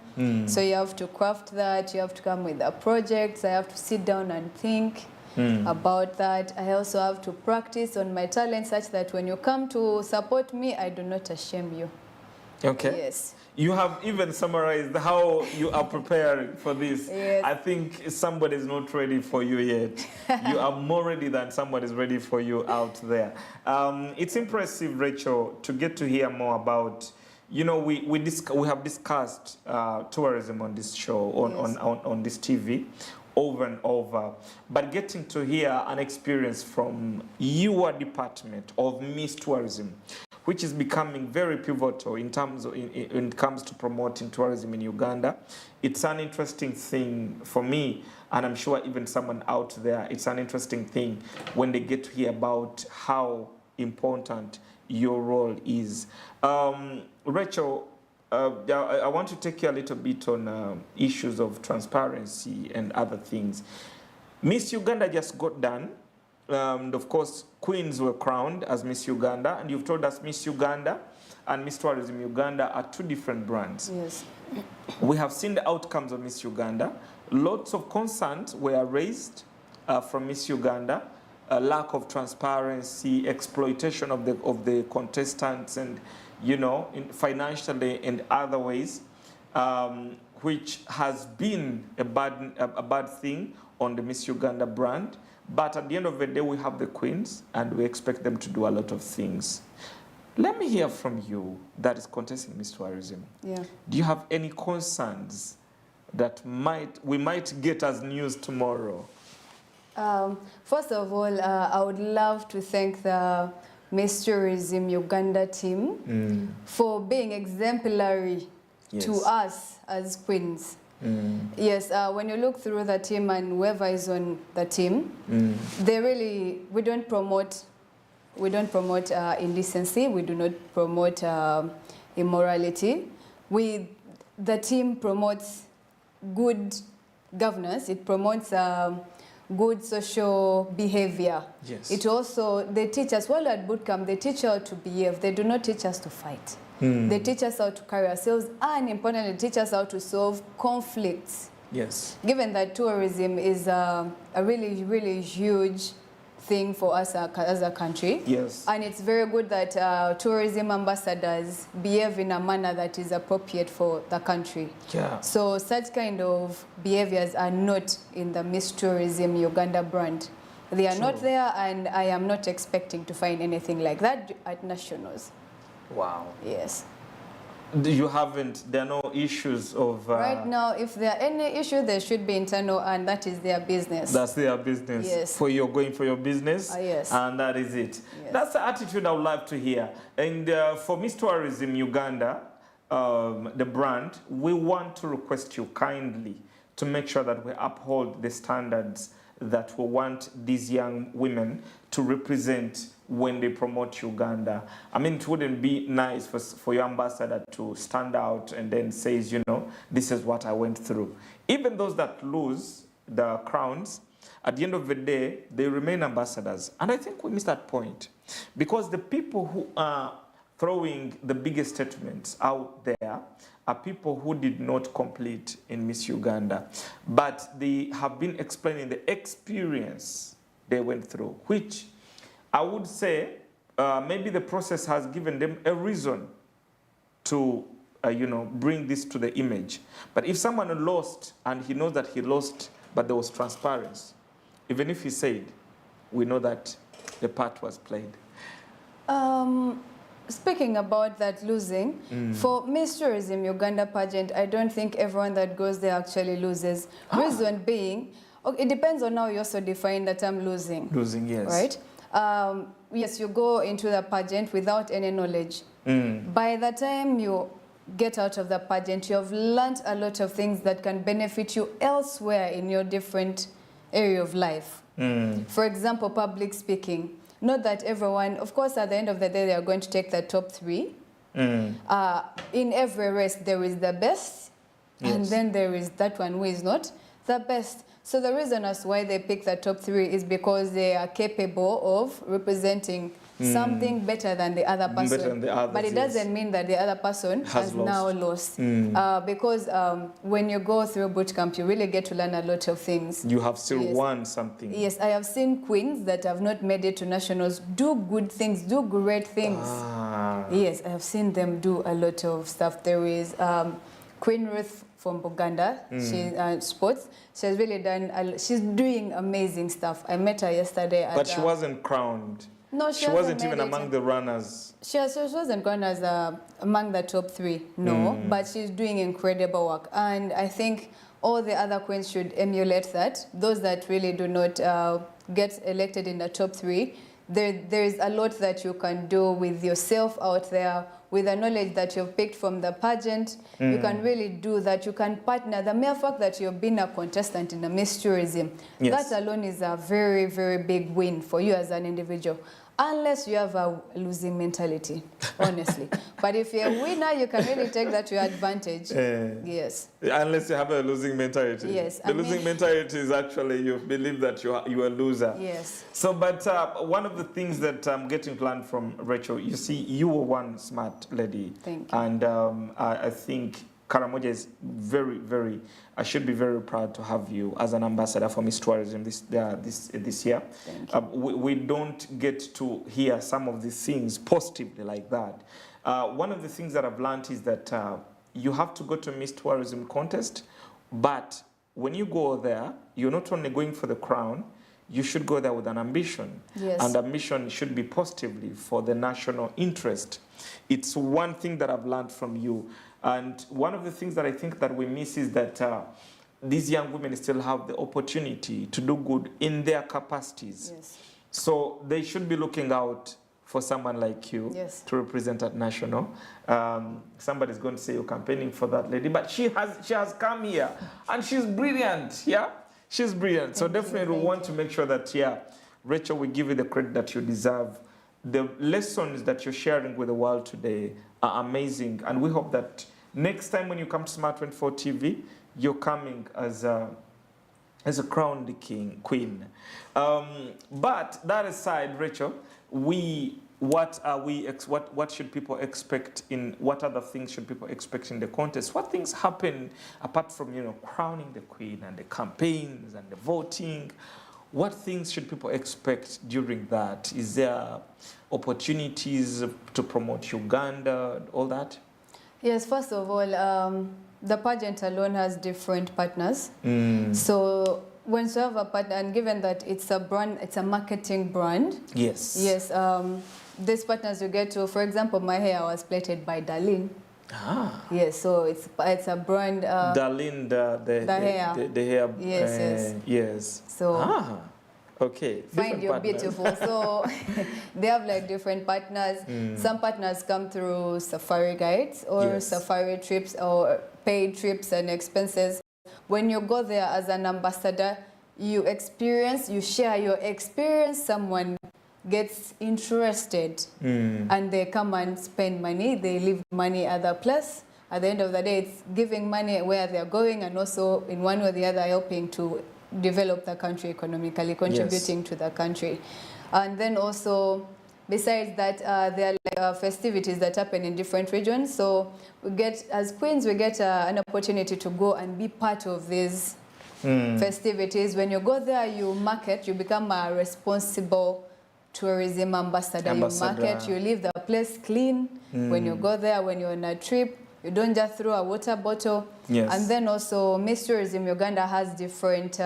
C: So you have to craft that. You have to come with the projects. I have to sit down and think about that. I also have to practice on my talent such that when you come to support me, I do not shame you.
B: Okay.
C: Yes.
B: You have even summarized how you are preparing for this.
C: Yes.
B: I think somebody is not ready for you yet. You are more ready than somebody is ready for you out there. It's impressive, Rachel, to get to hear more about, you know, we have discussed tourism on this show, on this TV, over and over. But getting to hear an experience from your department of Miss Tourism, which is becoming very pivotal in terms of, when it comes to promoting tourism in Uganda. It's an interesting thing for me, and I'm sure even someone out there, it's an interesting thing when they get to hear about how important your role is. Rachel, I want to take you a little bit on issues of transparency and other things. Miss Uganda just got done. And of course, queens were crowned as Miss Uganda, and you've told us Miss Uganda and Miss Tourism Uganda are two different brands.
C: Yes.
B: We have seen the outcomes of Miss Uganda. Lots of concerns were raised from Miss Uganda, a lack of transparency, exploitation of the contestants, and financially and other ways, which has been a bad thing on the Miss Uganda brand. But at the end of the day, we have the queens, and we expect them to do a lot of things. Let me hear from you that is contesting Miss Tourism.
C: Yeah.
B: Do you have any concerns that we might get as news tomorrow?
C: First of all, I would love to thank the Miss Tourism Uganda team for being exemplary to us as queens. Yes, when you look through the team and whoever is on the team, we don't promote indecency. We do not promote immorality. The team promotes good governance. It promotes good social behavior.
B: Yes.
C: It also, they teach us, while at bootcamp, they teach us how to behave. They do not teach us to fight. They teach us how to carry ourselves, and importantly, teach us how to solve conflicts.
B: Yes.
C: Given that tourism is a really, really huge thing for us as a country.
B: Yes.
C: And it's very good that tourism ambassadors behave in a manner that is appropriate for the country.
B: Yeah.
C: So such kind of behaviors are not in the Miss Tourism Uganda brand. They are not there, and I am not expecting to find anything like that at nationals.
B: Wow.
C: Yes.
B: There are no issues of...
C: Right now, if there are any issues, there should be internal, and that is their business.
B: That's their business.
C: Yes.
B: You're going for your business.
C: Yes.
B: And that is it.
C: Yes.
B: That's the attitude I would like to hear. And for Miss Tourism Uganda, the brand, we want to request you kindly to make sure that we uphold the standards that we want these young women to represent when they promote Uganda. I mean, it wouldn't be nice for your ambassador to stand out and then says, this is what I went through. Even those that lose the crowns, at the end of the day, they remain ambassadors. And I think we missed that point. Because the people who are throwing the biggest statements out there are people who did not complete in Miss Uganda. But they have been explaining the experience they went through, which I would say maybe the process has given them a reason to bring this to the image. But if someone lost and he knows that he lost, but there was transparency, even if he said, we know that the part was played.
C: Speaking about that losing, for Miss Tourism Uganda pageant, I don't think everyone that goes there actually loses. Reason being, it depends on how you also define the term losing.
B: Losing, yes.
C: Right? Yes, you go into the pageant without any knowledge. By the time you get out of the pageant, you have learned a lot of things that can benefit you elsewhere in your different area of life. For example, public speaking. Not that everyone, of course, at the end of the day, they are going to take the top 3. In every race, there is the best, and then there is that one who is not the best. So the reason as why they pick the top 3 is because they are capable of representing something better than the other person.
B: Better than the others,
C: but it doesn't mean that the other person has now lost. Because when you go through boot camp, you really get to learn a lot of things.
B: You have still won something.
C: Yes, I have seen queens that have not made it to nationals do good things, do great things. Yes, I have seen them do a lot of stuff. There is Queen Ruth from Buganda, she sports. She has really done, she's doing amazing stuff. I met her yesterday.
B: But she wasn't crowned.
C: No,
B: she wasn't even among the runners.
C: She wasn't crowned as among the top 3, no, but she's doing incredible work. And I think all the other queens should emulate that. Those that really do not get elected in the top 3, there is a lot that you can do with yourself out there, with the knowledge that you've picked from the pageant. You can really do that. You can partner. The mere fact that you've been a contestant in the Miss Tourism, that alone is a very, very big win for you as an individual. Unless you have a losing mentality, honestly. But if you're a winner, you can really take that to your advantage. Yes.
B: Unless you have a losing mentality.
C: Yes.
B: The losing mentality is actually you believe that you are a loser.
C: Yes.
B: So, but one of the things that I'm getting to learn from Rachel, you see, you were one smart lady.
C: Thank you.
B: And I think Karamoja is very, I should be very proud to have you as an ambassador for Miss Tourism this year.
C: Thank you.
B: We don't get to hear some of these things positively like that. One of the things that I've learned is that you have to go to Miss Tourism contest, but when you go there, you're not only going for the crown, you should go there with an ambition.
C: Yes.
B: And ambition should be positively for the national interest. It's one thing that I've learned from you. And one of the things that I think that we miss is that these young women still have the opportunity to do good in their capacities.
C: Yes.
B: So they should be looking out for someone like you to represent at national. Somebody's going to say you're campaigning for that lady, but she has come here and she's brilliant. Yeah, she's brilliant. So definitely we want to make sure that Rachel, we give you the credit that you deserve. The lessons that you're sharing with the world today are amazing, and we hope that next time when you come to Smart 24 TV, you're coming as a crowned queen. But that aside, Rachel, what should people expect in, what other things should people expect in the contest? What things happen apart from crowning the queen and the campaigns and the voting? What things should people expect during that? Is there opportunities to promote Uganda, all that?
C: Yes, first of all, the pageant alone has different partners. So when you have a partner, and given that it's a brand, it's a marketing brand.
B: Yes.
C: Yes, these partners you get to, for example, my hair was plaited by Darlene. Yes, so it's a brand.
B: Darlene, the hair. The hair.
C: Yes,
B: yes.
C: So.
B: Okay.
C: Find you're beautiful. So they have like different partners. Some partners come through safari guides or safari trips or paid trips and expenses. When you go there as an ambassador, you share your experience. Someone gets interested and they come and spend money. They leave money at the place. At the end of the day, it's giving money where they're going and also in one way or the other helping to develop the country economically, contributing to the country. And then also, besides that, there are like, festivities that happen in different regions. So we get, as queens, we get an opportunity to go and be part of these festivities. When you go there, you market, you become a responsible tourism ambassador. You market, you leave the place clean. When you go there, when you're on a trip, You don't just throw a water bottle.
B: Yes.
C: And then also Miss Tourism Uganda has different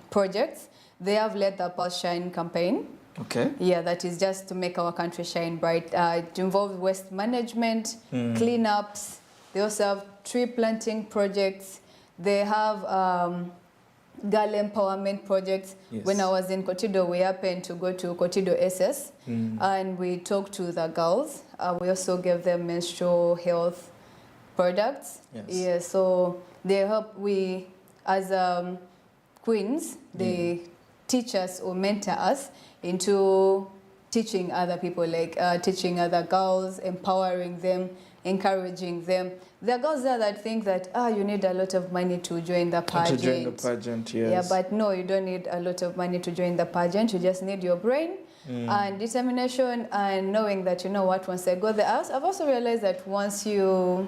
C: projects. They have Let the Pulse Shine campaign.
B: Okay.
C: Yeah, that is just to make our country shine bright. It involves waste management, cleanups. They also have tree planting projects. They have girl empowerment projects.
B: Yes.
C: When I was in Kotido, we happened to go to Kotido SS and we talked to the girls. We also gave them menstrual health products.
B: Yes.
C: Yeah, so they help, we as queens, they teach us or mentor us into teaching other people, like teaching other girls, empowering them, encouraging them. There are girls there that think that, you need a lot of money to join the pageant.
B: To join the pageant, yes.
C: Yeah, but no, you don't need a lot of money to join the pageant. You just need your brain and determination and knowing that, you know what, once I go there, I've also realized that once you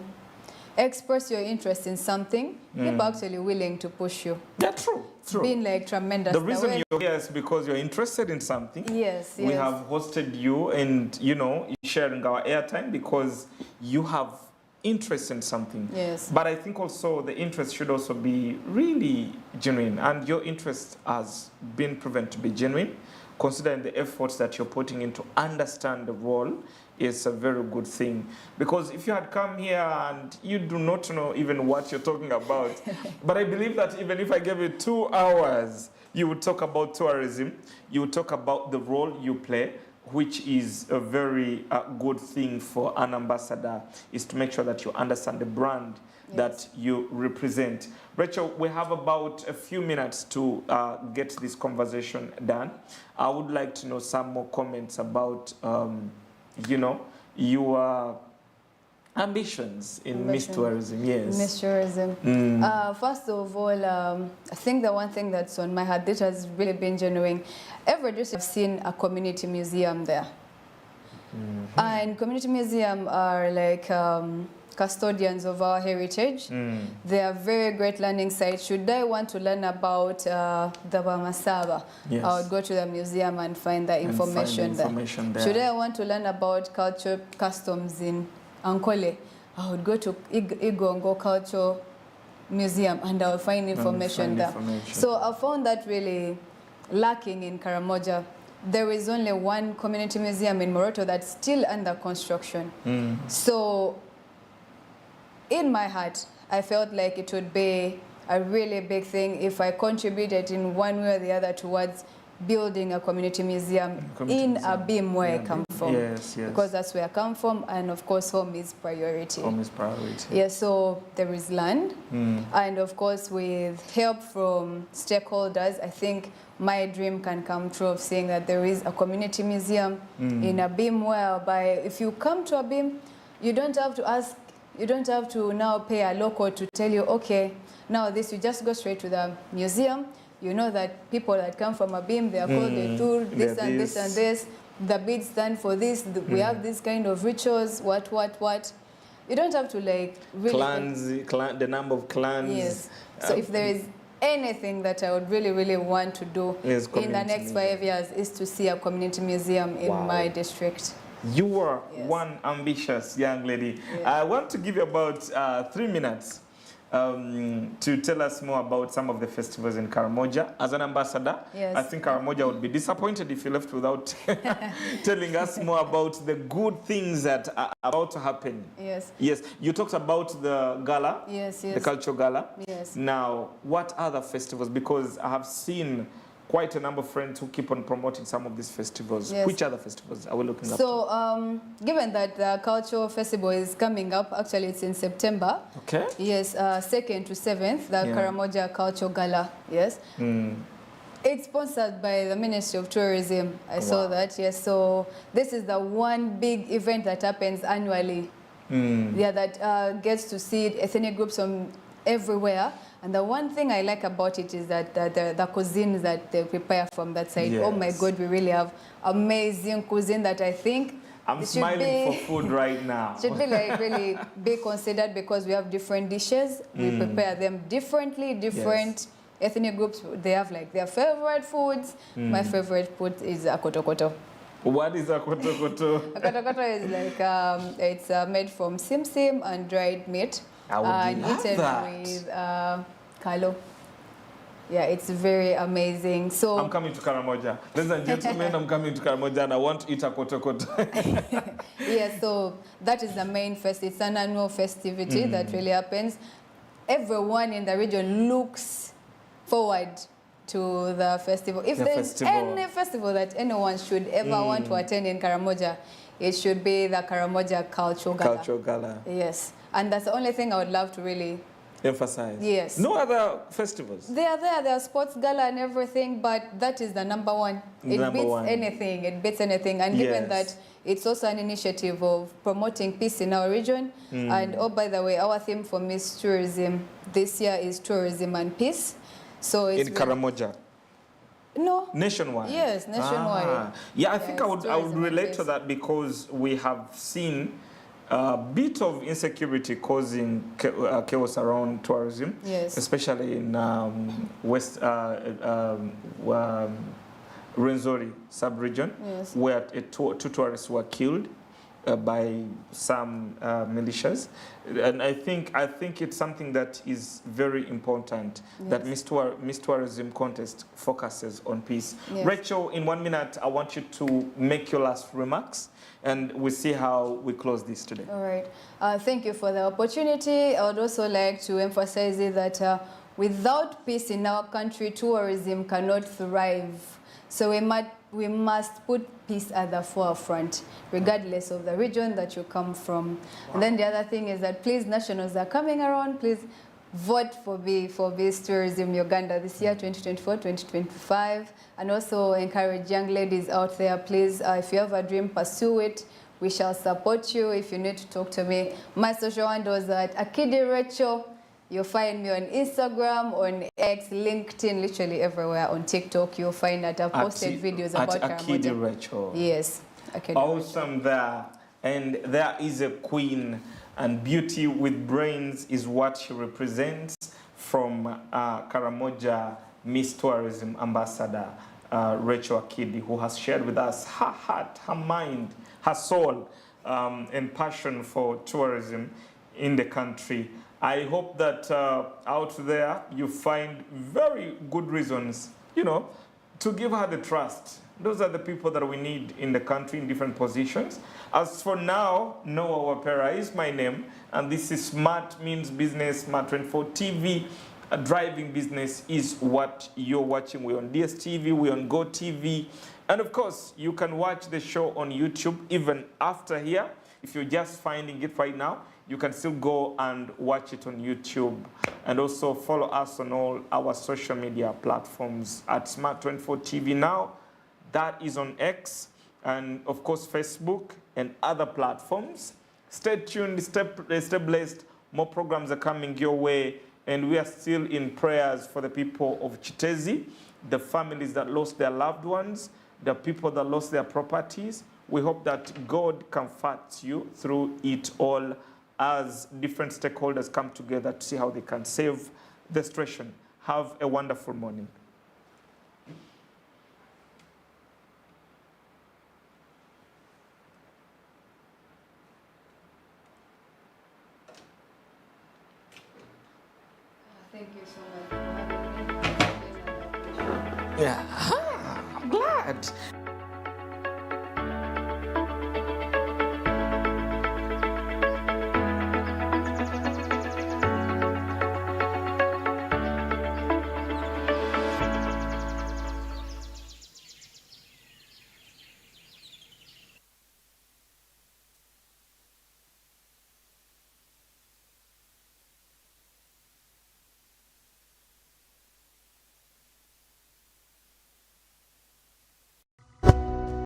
C: express your interest in something, people are actually willing to push you.
B: Yeah, true.
C: It's been like tremendous.
B: The reason you're here is because you're interested in something.
C: Yes,
B: We have hosted you and, you know, sharing our airtime because you have interest in something.
C: Yes.
B: But I think also the interest should also be really genuine. And your interest has been proven to be genuine, considering the efforts that you're putting in to understand the role. Is a very good thing, because if you had come here and you do not know even what you're talking about, but I believe that even if I gave you 2 hours, you would talk about tourism, you would talk about the role you play, which is a very good thing for an ambassador, is to make sure that you understand the brand that you represent. Rachel, we have about a few minutes to get this conversation done. I would like to know some more comments about you know, your ambitions in Miss Tourism, yes.
C: Miss Tourism. First of all, I think the one thing that's on my heart that has really been genuine, every district I've seen a community museum there. And community museum are like custodians of our heritage. They are very great learning sites. Should I want to learn about the Wamasaba, I would go to the museum and find the information, there. Should I want to learn about culture customs in Ankole, I would go to Igongo Culture Museum and I will find information there. So I found that really lacking in Karamoja. There is only one community museum in Moroto that's still under construction. So in my heart, I felt like it would be a really big thing if I contributed in one way or the other towards building a community museum in Abim, where I come from.
B: Yes, yes.
C: Because that's where I come from, and of course, home is priority.
B: Home is priority.
C: Yeah, so there is land, and of course, with help from stakeholders, I think my dream can come true of seeing that there is a community museum in Abim, whereby if you come to Abim, you don't have to ask. You don't have to now pay a local to tell you, okay, now this, you just go straight to the museum. You know that people that come from Abim, they are called the tour, this and this and this. The beads stand for this. We have this kind of rituals, what. You don't have to like really...
B: the number of clans.
C: Yes. So if there is anything that I would really want to do in the next 5 years is to see a community museum in my district.
B: You are one ambitious young lady. I want to give you about 3 minutes to tell us more about some of the festivals in Karamoja. As an ambassador, I think Karamoja would be disappointed if you left without telling us more about the good things that are about to happen.
C: Yes.
B: Yes. You talked about the gala, the cultural gala.
C: Yes.
B: Now, what other festivals? Because I have seen quite a number of friends who keep on promoting some of these festivals.
C: Yes.
B: Which other festivals are we looking at?
C: So, given that the cultural festival is coming up, actually it's in September.
B: Okay.
C: Yes, 2nd to 7th, the Karamoja Cultural Gala, yes. It's sponsored by the Ministry of Tourism. I saw that, yes. So this is the one big event that happens annually. Yeah, that gets to see ethnic groups from everywhere. And the one thing I like about it is that the cuisines that they prepare from that side. Oh my God, we really have amazing cuisine that I think
B: I'm smiling for food right now.
C: Should be like really be considered because we have different dishes. We prepare them differently, different ethnic groups. They have like their favorite foods. My favorite food is akotokoto.
B: What is a koto-koto?
C: A koto-koto is like, it's made from sim and dried meat.
B: I would love
C: eaten
B: that.
C: with kalo. Yeah, it's very amazing. So
B: I'm coming to Karamoja. Ladies and gentlemen, I'm coming to Karamoja and I want to eat a koto-koto.
C: yeah, so that is the main fest. It's an annual festivity that really happens. Everyone in the region looks forward to the festival. If there's any festival that anyone should ever want to attend in Karamoja, it should be the Karamoja Cultural Gala.
B: Cultural Gala.
C: Yes, and that's the only thing I would love to really
B: emphasize.
C: Yes.
B: No other festivals?
C: They are there. There are sports gala and everything, but that is the number one. It beats anything. It beats anything. And given that it's also an initiative of promoting peace in our region. And oh, by the way, our theme for Miss Tourism this year is tourism and peace. So it's
B: in Karamoja.
C: No.
B: Nationwide?
C: Yes, nationwide.
B: Yeah, I think I would relate to that because we have seen a bit of insecurity causing chaos around tourism, especially in West Rwenzori sub-region, where two tourists were killed by some militias. And I think it's something that is very important that Miss Tourism contest focuses on peace. Rachel, in 1 minute, I want you to make your last remarks and we'll see how we close this today.
C: All right. Thank you for the opportunity. I would also like to emphasize that without peace in our country, tourism cannot thrive. So we must put peace at the forefront, regardless of the region that you come from. And then the other thing is that please, nationals are coming around, please vote for Biz Tourism Uganda this year, 2024-2025. And also encourage young ladies out there, please, if you have a dream, pursue it. We shall support you. If you need to talk to me, my social handles are at Akidi Rachel. You'll find me on Instagram, on X, LinkedIn, literally everywhere. On TikTok, you'll find that I've posted videos about
B: Akidi
C: Karamoja.
B: Rachel.
C: Yes, Akidi
B: Awesome there. And there is a queen, and beauty with brains is what she represents from Karamoja Miss Tourism Ambassador Rachel Akidi, who has shared with us her heart, her mind, her soul, and passion for tourism in the country. I hope that out there you find very good reasons, to give her the trust. Those are the people that we need in the country in different positions. As for now, Noah Wapera is my name, and this is Smart Means Business, Smart 24 TV. Driving business is what you're watching. We're on DSTV, we're on GoTV. And of course, you can watch the show on YouTube even after here. If you're just finding it right now, you can still go and watch it on YouTube. And also follow us on all our social media platforms at Smart24 TV now. That is on X and of course Facebook and other platforms. Stay tuned, stay blessed. More programs are coming your way. And we are still in prayers for the people of Chitezi, the families that lost their loved ones, the people that lost their properties. We hope that God comforts you through it all as different stakeholders come together to see how they can save the situation. Have a wonderful morning.
C: Thank you so much for having me.
B: Yeah, I'm glad.